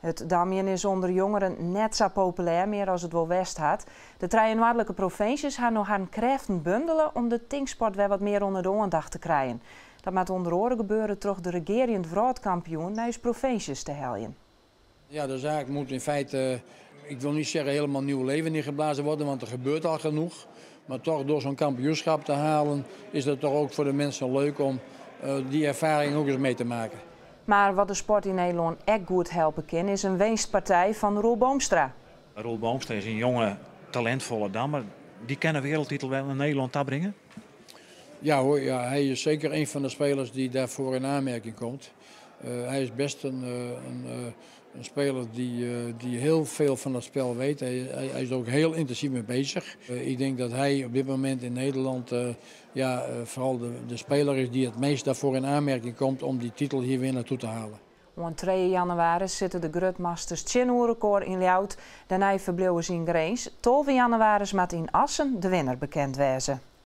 Het damjen is onder jongeren net zo populair meer als het wel west had. De drie noordelijke provincies gaan nog haar krachten bundelen om de tinksport weer wat meer onder de aandacht te krijgen. Dat moet onder andere gebeuren door de regerend wereldkampioen naar de provincies te helpen. Ja, de zaak moet in feite, ik wil niet zeggen helemaal nieuw leven ingeblazen worden, want er gebeurt al genoeg. Maar toch door zo'n kampioenschap te halen is het toch ook voor de mensen leuk om die ervaring ook eens mee te maken. Maar wat de sport in Nederland echt goed helpen kan, is een winstpartij van Roel Boomstra. Roel Boomstra is een jonge, talentvolle dammer. Die kan een wereldtitel wel in Nederland brengen? Ja hoor, ja, hij is zeker een van de spelers die daarvoor in aanmerking komt. Hij is best een speler die heel veel van het spel weet. Hij is er ook heel intensief mee bezig. Ik denk dat hij op dit moment in Nederland vooral de speler is die het meest daarvoor in aanmerking komt om die titel hier weer naartoe te halen. Op 2 januari zitten de Grutmasters 10 record in Ljout. Daarna verbleven ze in Greens. 12 januari moet in Assen de winnaar bekend wezen.